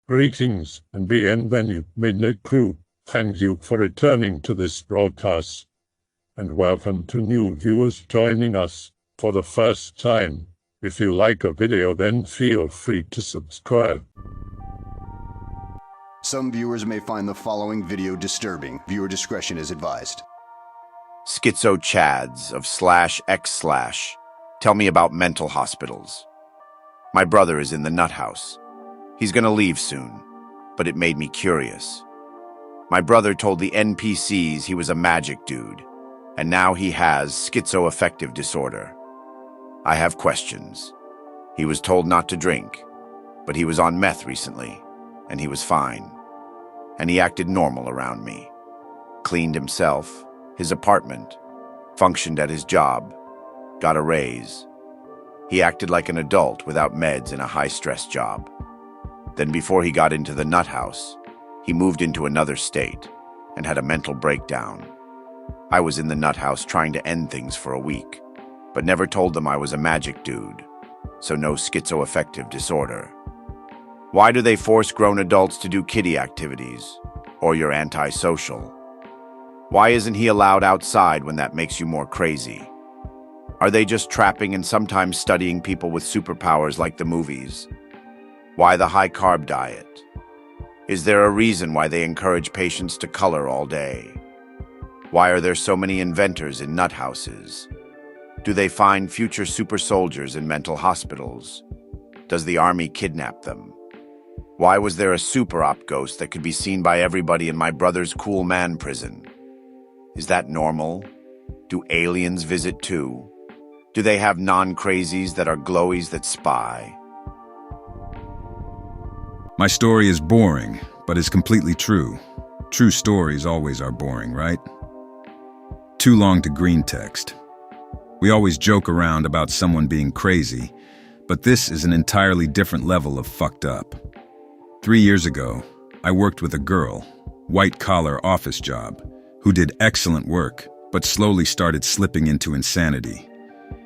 Greetings and bienvenue, Midnight Crew. Thank you for returning to this broadcast. And welcome to new viewers joining us for the first time. If you like a video, then feel free to subscribe. Some viewers may find the following video disturbing. Viewer discretion is advised. SchizoCHADS of /x/. Tell me about mental hospitals. My brother is in the nut house. He's gonna leave soon, but it made me curious. My brother told the NPCs he was a magic dude, and now he has schizoaffective disorder. I have questions. He was told not to drink, but he was on meth recently, and he was fine. And he acted normal around me. Cleaned himself, his apartment, functioned at his job, got a raise. He acted like an adult without meds in a high-stress job. Then before he got into the nut house, he moved into another state and had a mental breakdown. I was in the nut house trying to end things for a week, but never told them I was a magic dude, so no schizoaffective disorder. Why do they force grown adults to do kiddie activities? Or you're antisocial? Why isn't he allowed outside when that makes you more crazy? Are they just trapping and sometimes studying people with superpowers like the movies? Why the high-carb diet? Is there a reason why they encourage patients to color all day? Why are there so many inventors in nut houses? Do they find future super soldiers in mental hospitals? Does the army kidnap them? Why was there a super op ghost that could be seen by everybody in my brother's cool man prison? Is that normal? Do aliens visit too? Do they have non-crazies that are glowies that spy? My story is boring, but is completely true. True stories always are boring, right? Too long to Greentext. We always joke around about someone being crazy, but this is an entirely different level of fucked up. 3 years ago, I worked with a girl, white-collar office job, who did excellent work, but slowly started slipping into insanity.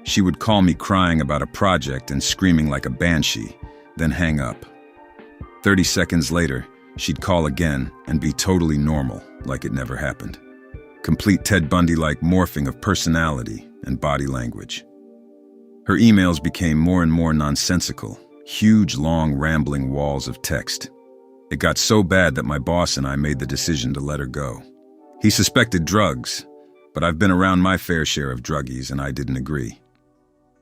She would call me crying about a project and screaming like a banshee, then hang up. 30 seconds later, she'd call again and be totally normal, like it never happened. Complete Ted Bundy-like morphing of personality and body language. Her emails became more and more nonsensical, huge, long, rambling walls of text. It got so bad that my boss and I made the decision to let her go. He suspected drugs, but I've been around my fair share of druggies and I didn't agree.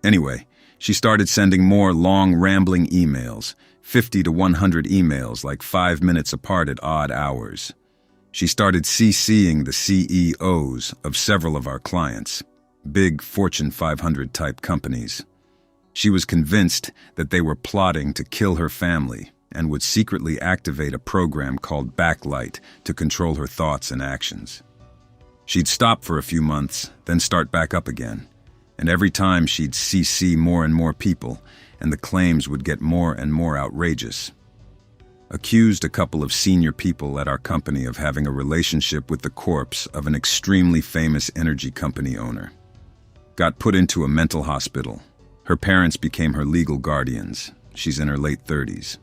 Anyway, she started sending more long, rambling emails, 50 to 100 emails like 5 minutes apart at odd hours. She started CCing the CEOs of several of our clients, big Fortune 500 type companies. She was convinced that they were plotting to kill her family and would secretly activate a program called Backlight to control her thoughts and actions. She'd stop for a few months, then start back up again. And every time she'd CC more and more people, and the claims would get more and more outrageous. Accused a couple of senior people at our company of having a relationship with the corpse of an extremely famous energy company owner. Got put into a mental hospital. Her parents became her legal guardians. She's in her late 30s.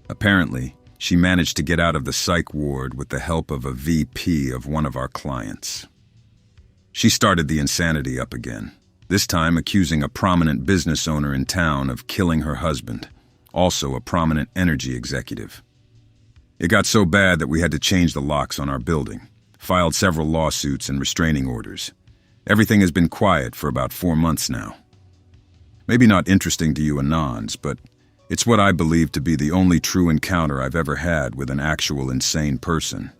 Apparently, she managed to get out of the psych ward with the help of a VP of one of our clients. She started the insanity up again, this time accusing a prominent business owner in town of killing her husband, also a prominent energy executive. It got so bad that we had to change the locks on our building, filed several lawsuits and restraining orders. Everything has been quiet for about 4 months now. Maybe not interesting to you anons, but it's what I believe to be the only true encounter I've ever had with an actual insane person.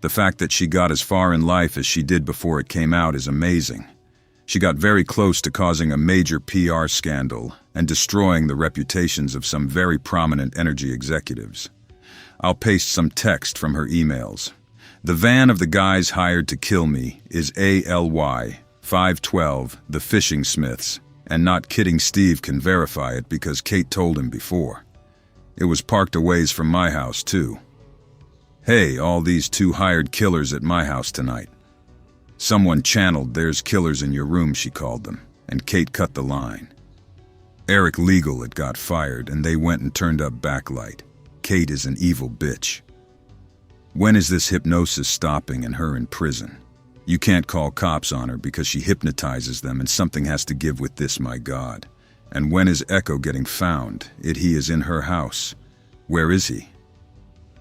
The fact that she got as far in life as she did before it came out is amazing. She got very close to causing a major PR scandal and destroying the reputations of some very prominent energy executives. I'll paste some text from her emails. The van of the guys hired to kill me is ALY 512, the Fishing Smiths, and not kidding, Steve can verify it because Kate told him before. It was parked a ways from my house too. Hey, all these 2 hired killers at my house tonight. Someone channeled "There's killers in your room," she called them, and Kate cut the line. Eric Legal had got fired and they went and turned up Backlight. Kate is an evil bitch. When is this hypnosis stopping and her in prison? You can't call cops on her because she hypnotizes them, and something has to give with this, my God. And when is Echo getting found? He is in her house. Where is he?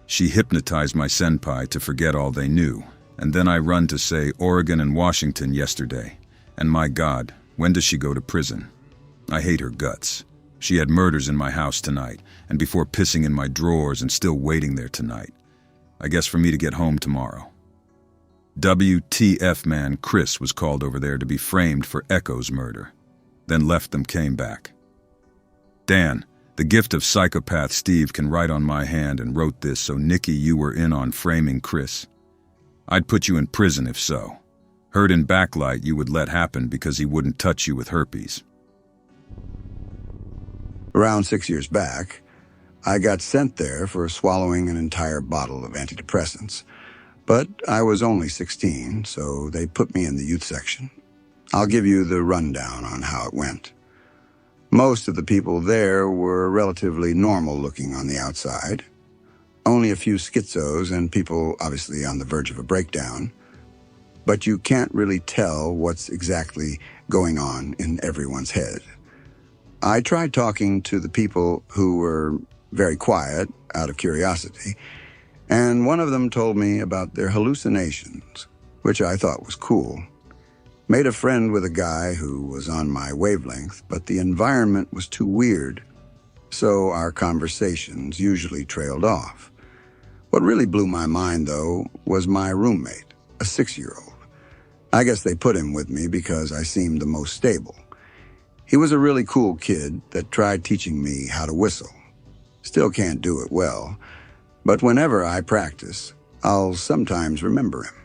She hypnotized my senpai to forget all they knew, and then I run to say Oregon and Washington yesterday. And my God, when does she go to prison? I hate her guts. She had murders in my house tonight, and before pissing in my drawers and still waiting there tonight. I guess for me to get home tomorrow. WTF man Chris was called over there to be framed for Echo's murder, then left them, came back. Dan, the gift of psychopath Steve can write on my hand and wrote this, so Nikki, you were in on framing Chris. I'd put you in prison if so. Heard in backlight you would let happen because he wouldn't touch you with herpes. Around 6 years back, I got sent there for swallowing an entire bottle of antidepressants. But I was only 16, so they put me in the youth section. I'll give you the rundown on how it went. Most of the people there were relatively normal-looking on the outside. Only a few schizos and people obviously on the verge of a breakdown. But you can't really tell what's exactly going on in everyone's head. I tried talking to the people who were very quiet out of curiosity, and one of them told me about their hallucinations, which I thought was cool. Made a friend with a guy who was on my wavelength, but the environment was too weird, so our conversations usually trailed off. What really blew my mind, though, was my roommate, a 6-year-old. I guess they put him with me because I seemed the most stable. He was a really cool kid that tried teaching me how to whistle. Still can't do it well, but whenever I practice, I'll sometimes remember him.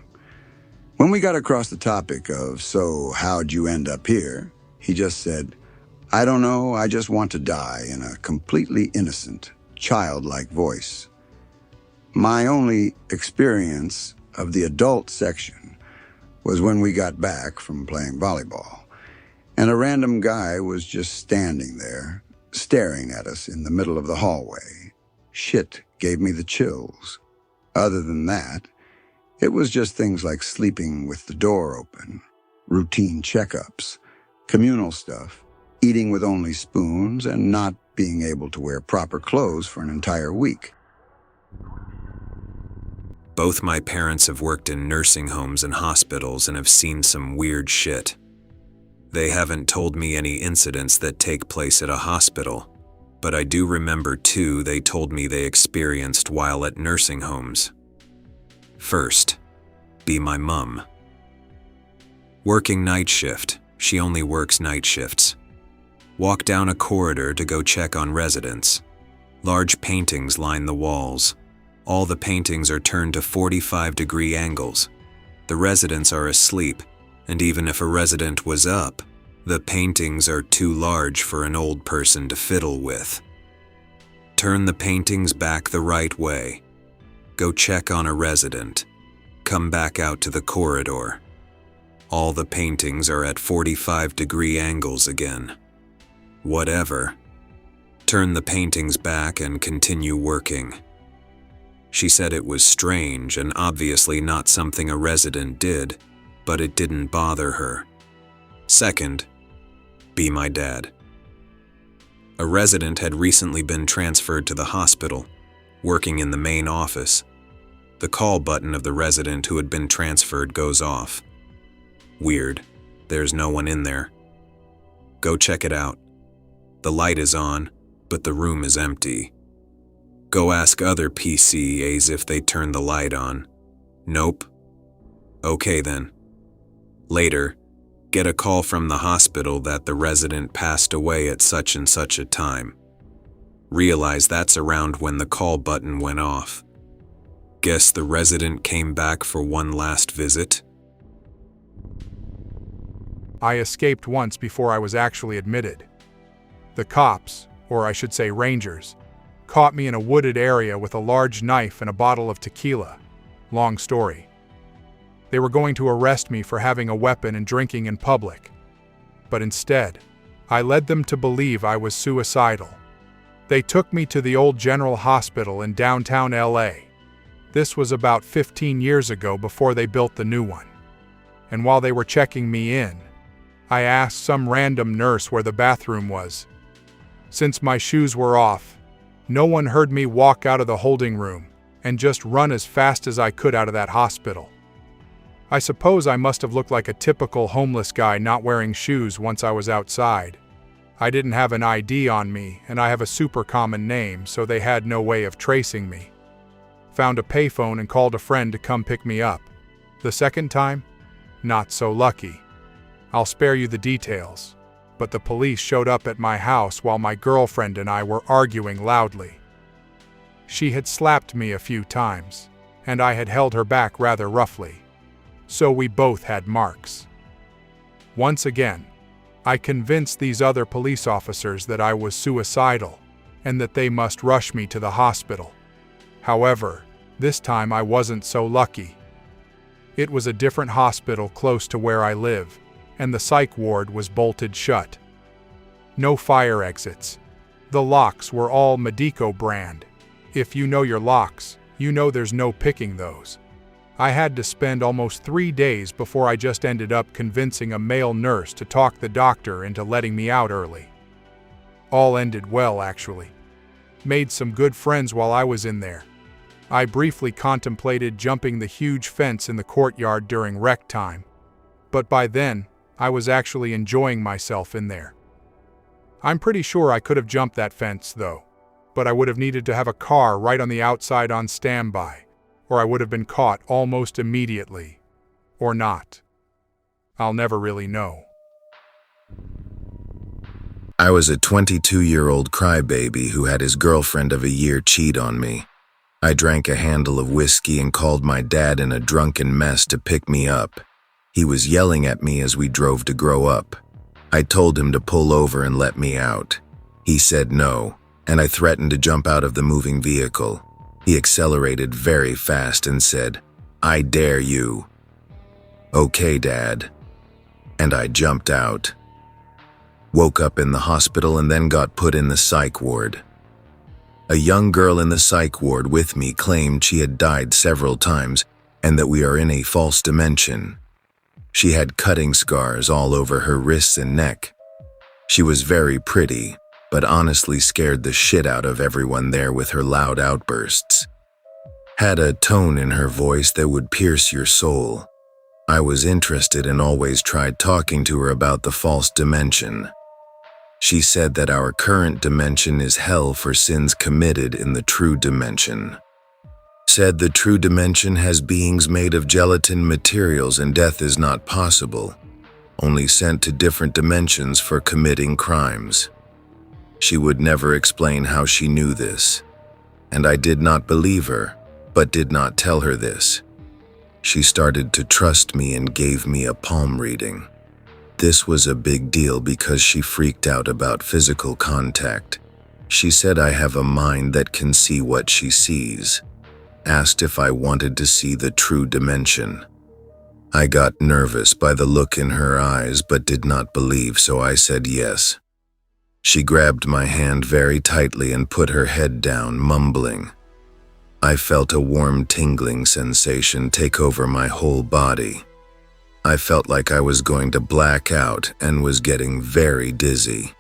When we got across the topic of, so how'd you end up here? He just said, I don't know, I just want to die, in a completely innocent, childlike voice. My only experience of the adult section was when we got back from playing volleyball, and a random guy was just standing there, staring at us in the middle of the hallway. Shit gave me the chills. Other than that, it was just things like sleeping with the door open, routine checkups, communal stuff, eating with only spoons, and not being able to wear proper clothes for an entire week. Both my parents have worked in nursing homes and hospitals and have seen some weird shit. They haven't told me any incidents that take place at a hospital, but I do remember two they told me they experienced while at nursing homes. First, be my mum. Working night shift, she only works night shifts. Walk down a corridor to go check on residents. Large paintings line the walls. All the paintings are turned to 45-degree angles. The residents are asleep, and even if a resident was up, the paintings are too large for an old person to fiddle with. Turn the paintings back the right way. Go check on a resident. Come back out to the corridor. All the paintings are at 45-degree angles again. Whatever. Turn the paintings back and continue working. She said it was strange and obviously not something a resident did, but it didn't bother her. Second, be my dad. A resident had recently been transferred to the hospital, working in the main office. The call button of the resident who had been transferred goes off. Weird, there's no one in there. Go check it out. The light is on, but the room is empty. Go ask other PCAs if they turned the light on. Nope. Okay then. Later, get a call from the hospital that the resident passed away at such and such a time. Realize that's around when the call button went off. Guess the resident came back for one last visit? I escaped once before I was actually admitted. The cops, or I should say rangers, caught me in a wooded area with a large knife and a bottle of tequila. Long story. They were going to arrest me for having a weapon and drinking in public. But instead, I led them to believe I was suicidal. They took me to the old General Hospital in downtown LA. This was about 15 years ago before they built the new one. And while they were checking me in, I asked some random nurse where the bathroom was. Since my shoes were off, no one heard me walk out of the holding room and just run as fast as I could out of that hospital. I suppose I must have looked like a typical homeless guy not wearing shoes once I was outside. I didn't have an ID on me, and I have a super common name, so they had no way of tracing me. Found a payphone and called a friend to come pick me up. The second time? Not so lucky. I'll spare you the details, but the police showed up at my house while my girlfriend and I were arguing loudly. She had slapped me a few times, and I had held her back rather roughly, so we both had marks. Once again, I convinced these other police officers that I was suicidal and that they must rush me to the hospital. However, this time I wasn't so lucky. It was a different hospital close to where I live, and the psych ward was bolted shut. No fire exits. The locks were all Medico brand. If you know your locks, you know there's no picking those. I had to spend almost 3 days before I just ended up convincing a male nurse to talk the doctor into letting me out early. All ended well, actually. Made some good friends while I was in there. I briefly contemplated jumping the huge fence in the courtyard during rec time, but by then, I was actually enjoying myself in there. I'm pretty sure I could have jumped that fence, though, but I would have needed to have a car right on the outside on standby, or I would have been caught almost immediately. Or not. I'll never really know. I was a 22-year-old crybaby who had his girlfriend of a year cheat on me. I drank a handle of whiskey and called my dad in a drunken mess to pick me up. He was yelling at me as we drove to grow up. I told him to pull over and let me out. He said no, and I threatened to jump out of the moving vehicle. He accelerated very fast and said, "I dare you." "Okay, Dad." And I jumped out. Woke up in the hospital and then got put in the psych ward. A young girl in the psych ward with me claimed she had died several times and that we are in a false dimension. She had cutting scars all over her wrists and neck. She was very pretty, but honestly scared the shit out of everyone there with her loud outbursts. Had a tone in her voice that would pierce your soul. I was interested and always tried talking to her about the false dimension. She said that our current dimension is hell for sins committed in the true dimension. Said the true dimension has beings made of gelatin materials and death is not possible, only sent to different dimensions for committing crimes. She would never explain how she knew this, and I did not believe her, but did not tell her this. She started to trust me and gave me a palm reading. This was a big deal because she freaked out about physical contact. She said I have a mind that can see what she sees. Asked if I wanted to see the true dimension. I got nervous by the look in her eyes but did not believe, so I said yes. She grabbed my hand very tightly and put her head down, mumbling. I felt a warm tingling sensation take over my whole body. I felt like I was going to black out and was getting very dizzy.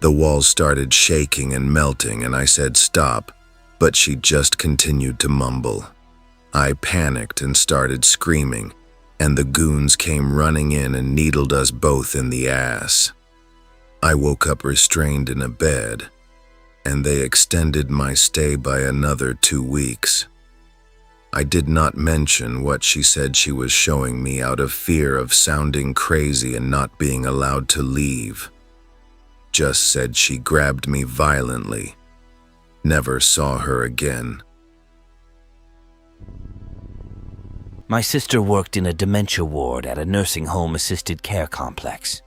The walls started shaking and melting and I said stop, but she just continued to mumble. I panicked and started screaming, and the goons came running in and needled us both in the ass. I woke up restrained in a bed, and they extended my stay by another 2 weeks. I did not mention what she said she was showing me out of fear of sounding crazy and not being allowed to leave. Just said she grabbed me violently. Never saw her again. My sister worked in a dementia ward at a nursing home assisted care complex.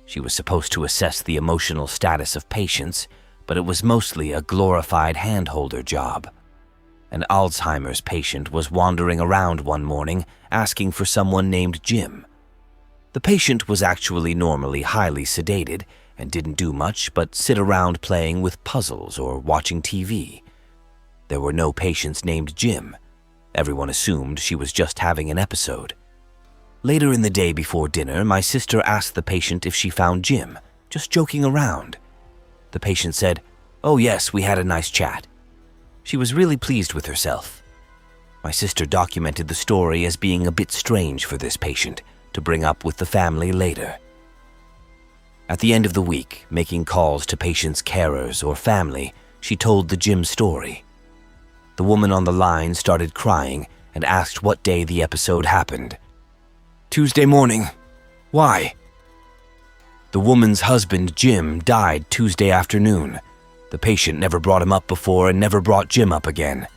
She was supposed to assess the emotional status of patients, but it was mostly a glorified handholder job. An Alzheimer's patient was wandering around one morning asking for someone named Jim. The patient was actually normally highly sedated and didn't do much but sit around playing with puzzles or watching TV. There were no patients named Jim. Everyone assumed she was just having an episode. Later in the day before dinner, my sister asked the patient if she found Jim, just joking around. The patient said, "Oh yes, we had a nice chat." She was really pleased with herself. My sister documented the story as being a bit strange for this patient to bring up with the family later. At the end of the week, making calls to patients' carers or family, she told the Jim story. The woman on the line started crying and asked what day the episode happened. "Tuesday morning. Why?" The woman's husband, Jim, died Tuesday afternoon. The patient never brought him up before and never brought Jim up again.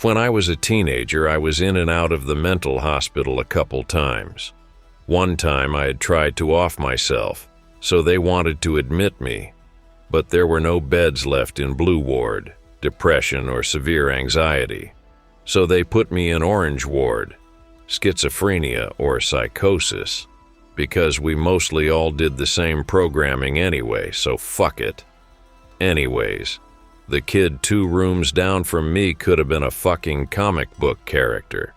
When I was a teenager, I was in and out of the mental hospital a couple times. One time I had tried to off myself, so they wanted to admit me, but there were no beds left in Blue Ward, depression or severe anxiety. So they put me in Orange Ward, schizophrenia or psychosis, because we mostly all did the same programming anyway, so fuck it. Anyways, the kid 2 rooms down from me could have been a fucking comic book character.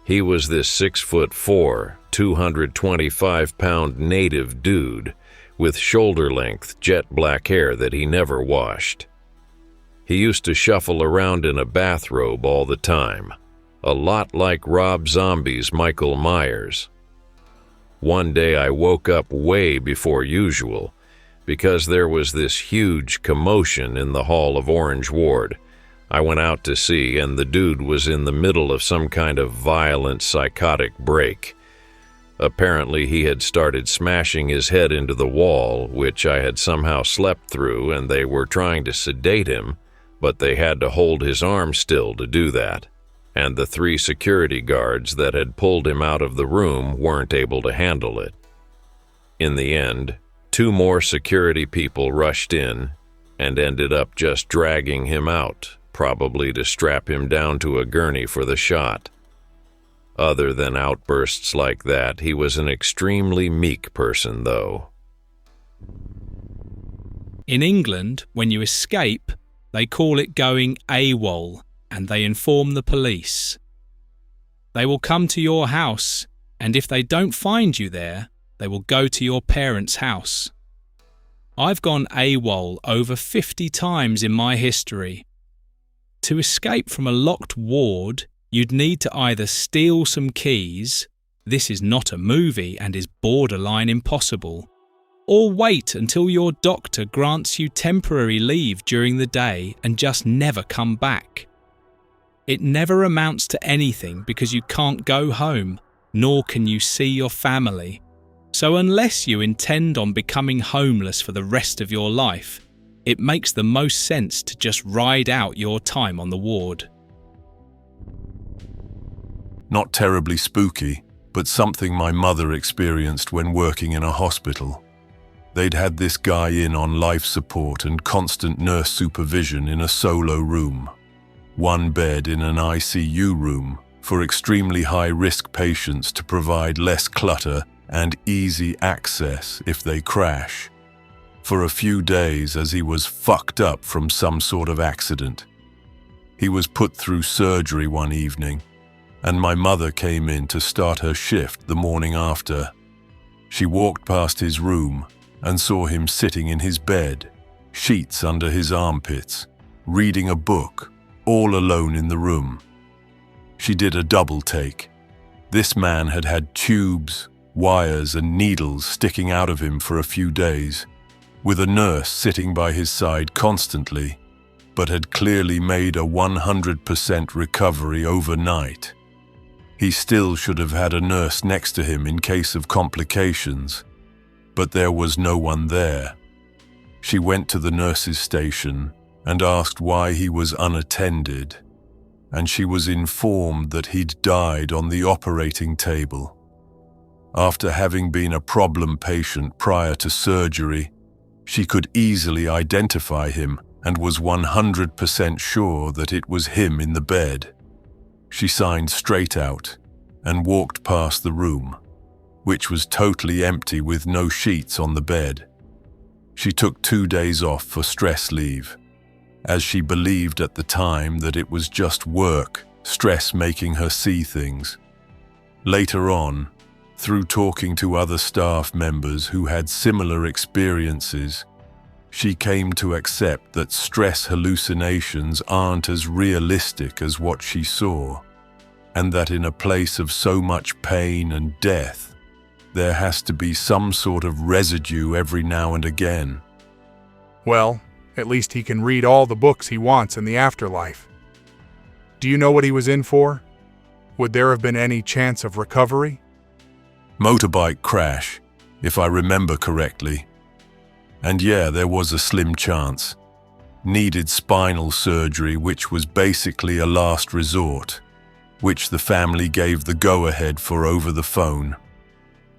He was this 6'4", 225-pound native dude with shoulder-length jet black hair that he never washed. He used to shuffle around in a bathrobe all the time, a lot like Rob Zombie's Michael Myers. One day I woke up way before usual because there was this huge commotion in the hall of Orange Ward. I went out to see, and the dude was in the middle of some kind of violent psychotic break. Apparently he had started smashing his head into the wall, which I had somehow slept through, and they were trying to sedate him, but they had to hold his arm still to do that. And the 3 security guards that had pulled him out of the room weren't able to handle it. In the end, 2 more security people rushed in and ended up just dragging him out, probably to strap him down to a gurney for the shot. Other than outbursts like that, he was an extremely meek person, though. In England, when you escape, they call it going AWOL, and they inform the police. They will come to your house, and if they don't find you there, they will go to your parents' house. I've gone AWOL over 50 times in my history. To escape from a locked ward, you'd need to either steal some keys — this is not a movie and is borderline impossible — or wait until your doctor grants you temporary leave during the day and just never come back. It never amounts to anything because you can't go home, nor can you see your family. So unless you intend on becoming homeless for the rest of your life, it makes the most sense to just ride out your time on the ward. Not terribly spooky, but something my mother experienced when working in a hospital. They'd had this guy in on life support and constant nurse supervision in a solo room. 1 bed in an ICU room for extremely high-risk patients to provide less clutter and easy access if they crash. For a few days as he was fucked up from some sort of accident. He was put through surgery one evening, and my mother came in to start her shift the morning after. She walked past his room and saw him sitting in his bed, sheets under his armpits, reading a book, all alone in the room. She did a double take. This man had had tubes, wires, and needles sticking out of him for a few days, with a nurse sitting by his side constantly, but had clearly made a 100% recovery overnight. He still should have had a nurse next to him in case of complications, but there was no one there. She went to the nurse's station and asked why he was unattended, and she was informed that he'd died on the operating table. After having been a problem patient prior to surgery, she could easily identify him and was 100% sure that it was him in the bed. She signed straight out and walked past the room, which was totally empty with no sheets on the bed. She took 2 days off for stress leave, as she believed at the time that it was just work, stress making her see things. Later on, through talking to other staff members who had similar experiences, she came to accept that stress hallucinations aren't as realistic as what she saw, and that in a place of so much pain and death, there has to be some sort of residue every now and again. Well, at least he can read all the books he wants in the afterlife. Do you know what he was in for? Would there have been any chance of recovery? Motorbike crash, if I remember correctly. And yeah, there was a slim chance. Needed spinal surgery, which was basically a last resort, which the family gave the go-ahead for over the phone.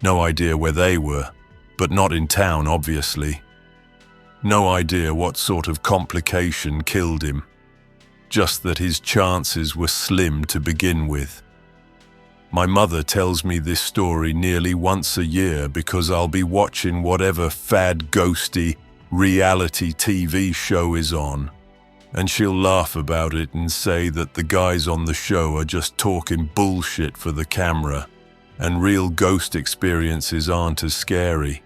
No idea where they were, but not in town, obviously. No idea what sort of complication killed him. Just that his chances were slim to begin with. My mother tells me this story nearly once a year because I'll be watching whatever fad ghosty reality TV show is on, and she'll laugh about it and say that the guys on the show are just talking bullshit for the camera, and real ghost experiences aren't as scary.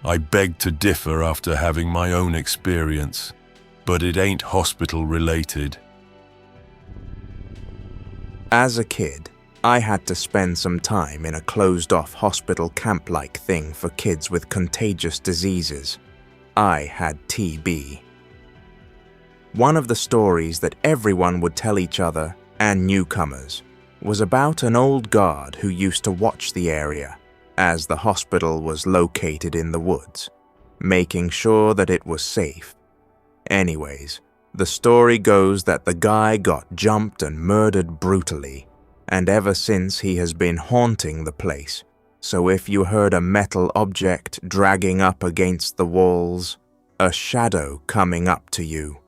I beg to differ after having my own experience, but it ain't hospital related. As a kid, I had to spend some time in a closed-off hospital camp-like thing for kids with contagious diseases. I had TB. One of the stories that everyone would tell each other, and newcomers, was about an old guard who used to watch the area, as the hospital was located in the woods, making sure that it was safe. Anyways, the story goes that the guy got jumped and murdered brutally, and ever since he has been haunting the place. So if you heard a metal object dragging up against the walls, a shadow coming up to you,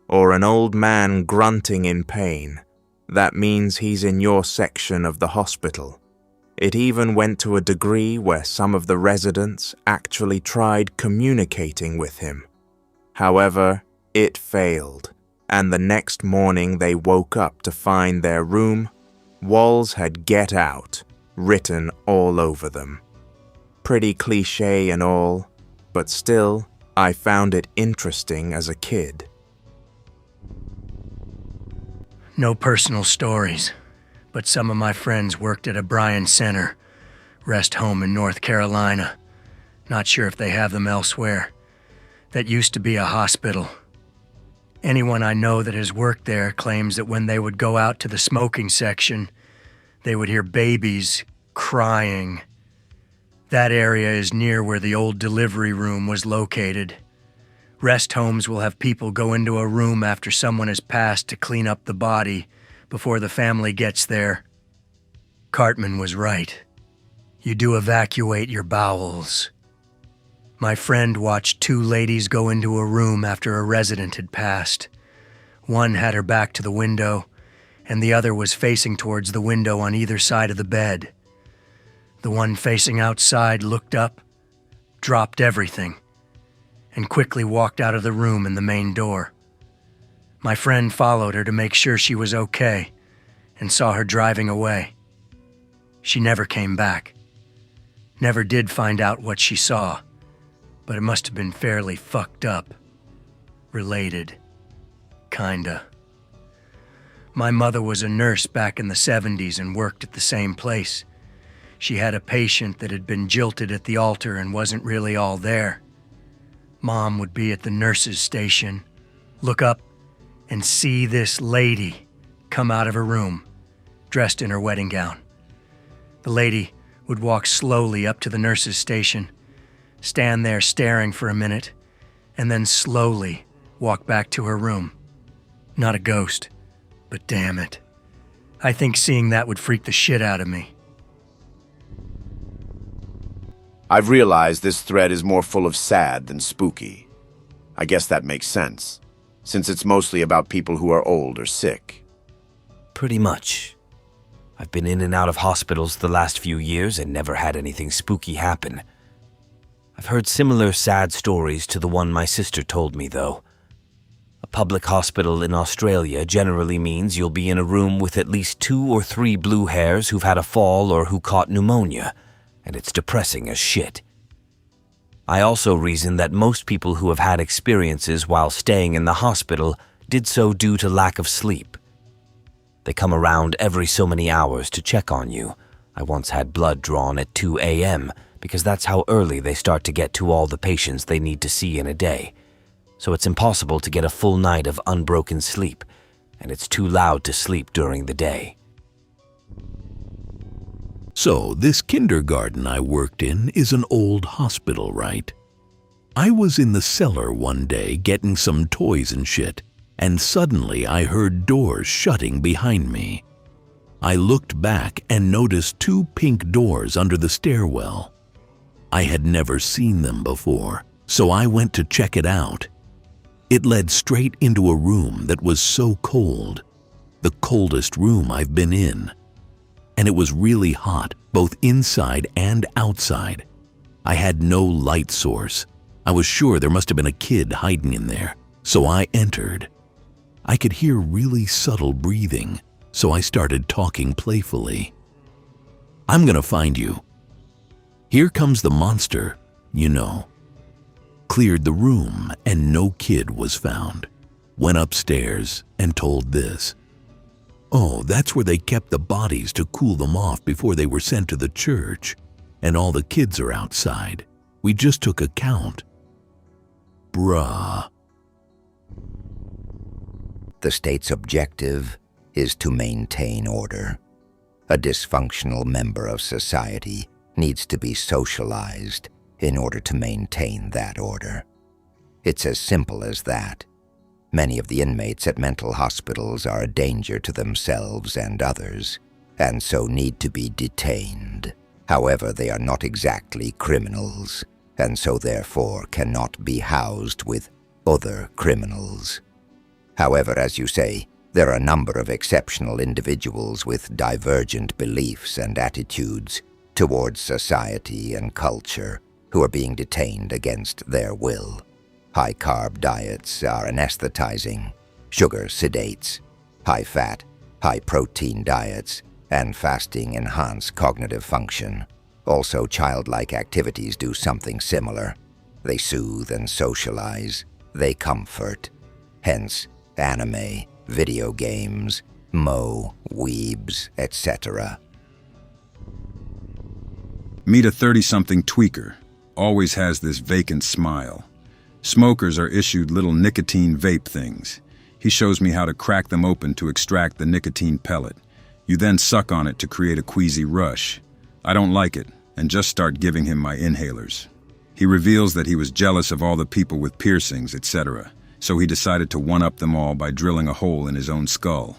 or an old man grunting in pain, that means he's in your section of the hospital. It even went to a degree where some of the residents actually tried communicating with him. However, it failed, and the next morning they woke up to find their room, walls had "Get Out" written all over them. Pretty cliché and all, but still, I found it interesting as a kid. No personal stories, but some of my friends worked at a Bryan Center, rest home in North Carolina. Not sure if they have them elsewhere. That used to be a hospital. Anyone I know that has worked there claims that when they would go out to the smoking section, they would hear babies crying. That area is near where the old delivery room was located. Rest homes will have people go into a room after someone has passed to clean up the body before the family gets there. Cartman was right. You do evacuate your bowels. My friend watched 2 ladies go into a room after a resident had passed. One had her back to the window, and the other was facing towards the window on either side of the bed. The one facing outside looked up, dropped everything, and quickly walked out of the room in the main door. My friend followed her to make sure she was okay, and saw her driving away. She never came back. Never did find out what she saw, but it must have been fairly fucked up. Related. Kinda. My mother was a nurse back in the 70s and worked at the same place. She had a patient that had been jilted at the altar and wasn't really all there. Mom would be at the nurse's station, look up, and see this lady come out of her room, dressed in her wedding gown. The lady would walk slowly up to the nurse's station, stand there staring for a minute, and then slowly walk back to her room. Not a ghost, but damn it. I think seeing that would freak the shit out of me. I've realized this thread is more full of sad than spooky. I guess that makes sense, since it's mostly about people who are old or sick. Pretty much. I've been in and out of hospitals the last few years and never had anything spooky happen. I've heard similar sad stories to the one my sister told me, though. A public hospital in Australia generally means you'll be in a room with at least 2 or 3 blue hairs who've had a fall or who caught pneumonia, and it's depressing as shit. I also reason that most people who have had experiences while staying in the hospital did so due to lack of sleep. They come around every so many hours to check on you. I once had blood drawn at 2 a.m. because that's how early they start to get to all the patients they need to see in a day. So it's impossible to get a full night of unbroken sleep, and it's too loud to sleep during the day. So, this kindergarten I worked in is an old hospital, right? I was in the cellar one day getting some toys and shit, and suddenly I heard doors shutting behind me. I looked back and noticed 2 pink doors under the stairwell. I had never seen them before, so I went to check it out. It led straight into a room that was so cold, the coldest room I've been in. And it was really hot, both inside and outside. I had no light source. I was sure there must have been a kid hiding in there, so I entered. I could hear really subtle breathing, so I started talking playfully. "I'm gonna find you. Here comes the monster, you know." Cleared the room and no kid was found. Went upstairs and told this. "Oh, that's where they kept the bodies to cool them off before they were sent to the church. And all the kids are outside. We just took a count." Bruh. The state's objective is to maintain order. A dysfunctional member of society needs to be socialized in order to maintain that order. It's as simple as that. Many of the inmates at mental hospitals are a danger to themselves and others, and so need to be detained. However, they are not exactly criminals, and so therefore cannot be housed with other criminals. However, as you say, there are a number of exceptional individuals with divergent beliefs and attitudes towards society and culture who are being detained against their will. High-carb diets are anesthetizing, sugar sedates, high-fat, high-protein diets, and fasting enhance cognitive function. Also, childlike activities do something similar. They soothe and socialize, they comfort. Hence, anime, video games, weebs, etc. Meet a 30-something tweaker. Always has this vacant smile. Smokers are issued little nicotine vape things. He shows me how to crack them open to extract the nicotine pellet. You then suck on it to create a queasy rush. I don't like it, and just start giving him my inhalers. He reveals that he was jealous of all the people with piercings, etc., so he decided to one-up them all by drilling a hole in his own skull.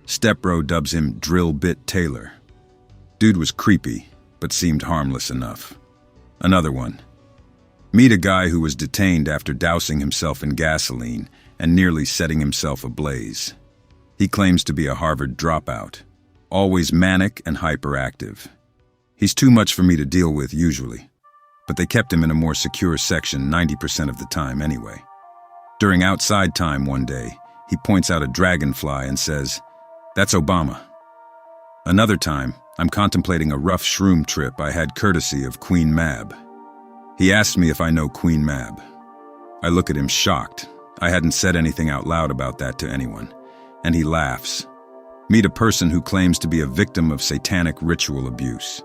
Stepbro dubs him Drill Bit Taylor. Dude was creepy, but seemed harmless enough. Another one. Meet a guy who was detained after dousing himself in gasoline and nearly setting himself ablaze. He claims to be a Harvard dropout, always manic and hyperactive. He's too much for me to deal with usually, but they kept him in a more secure section 90% of the time anyway. During outside time one day, he points out a dragonfly and says, "That's Obama." Another time, I'm contemplating a rough shroom trip I had courtesy of Queen Mab. He asks me if I know Queen Mab. I look at him shocked. I hadn't said anything out loud about that to anyone. And he laughs. Meet a person who claims to be a victim of satanic ritual abuse.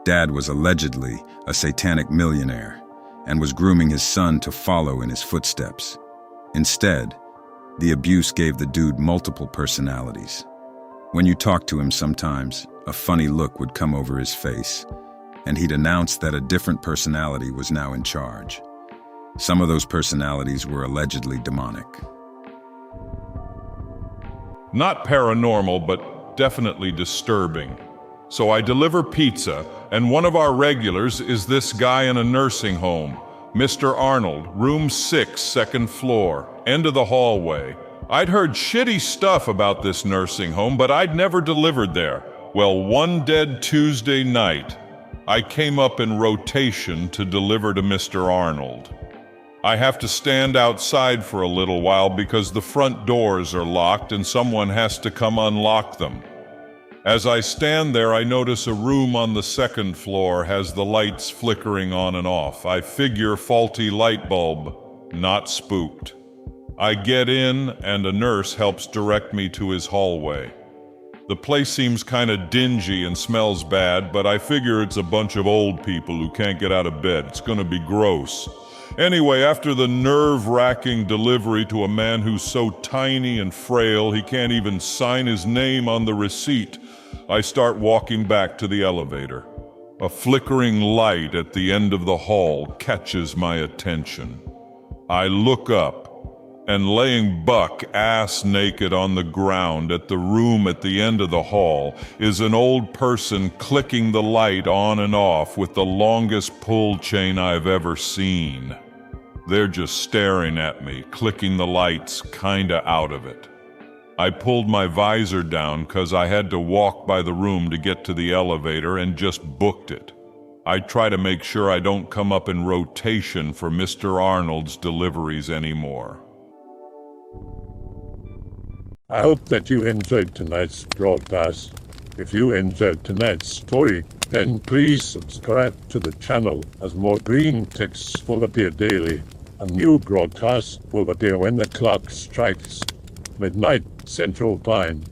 Dad was allegedly a satanic millionaire and was grooming his son to follow in his footsteps. Instead, the abuse gave the dude multiple personalities. When you talked to him sometimes, a funny look would come over his face, and he'd announce that a different personality was now in charge. Some of those personalities were allegedly demonic. Not paranormal, but definitely disturbing. So I deliver pizza, and one of our regulars is this guy in a nursing home, Mr. Arnold, room 6, second floor, end of the hallway. I'd heard shitty stuff about this nursing home, but I'd never delivered there. Well, one dead Tuesday night, I came up in rotation to deliver to Mr. Arnold. I have to stand outside for a little while because the front doors are locked and someone has to come unlock them. As I stand there, I notice a room on the second floor has the lights flickering on and off. I figure faulty light bulb, not spooked. I get in and a nurse helps direct me to his hallway. The place seems kind of dingy and smells bad, but I figure it's a bunch of old people who can't get out of bed. It's gonna be gross. Anyway, after the nerve-wracking delivery to a man who's so tiny and frail he can't even sign his name on the receipt, I start walking back to the elevator. A flickering light at the end of the hall catches my attention. I look up, and laying buck ass naked on the ground at the room at the end of the hall is an old person clicking the light on and off with the longest pull chain I've ever seen. They're just staring at me, clicking the lights kinda out of it. I pulled my visor down 'cause I had to walk by the room to get to the elevator and just booked it. I try to make sure I don't come up in rotation for Mr. Arnold's deliveries anymore. I hope that you enjoyed tonight's broadcast. If you enjoyed tonight's story, then please subscribe to the channel as more Greentext will appear daily. A new broadcast will appear when the clock strikes midnight Central Time.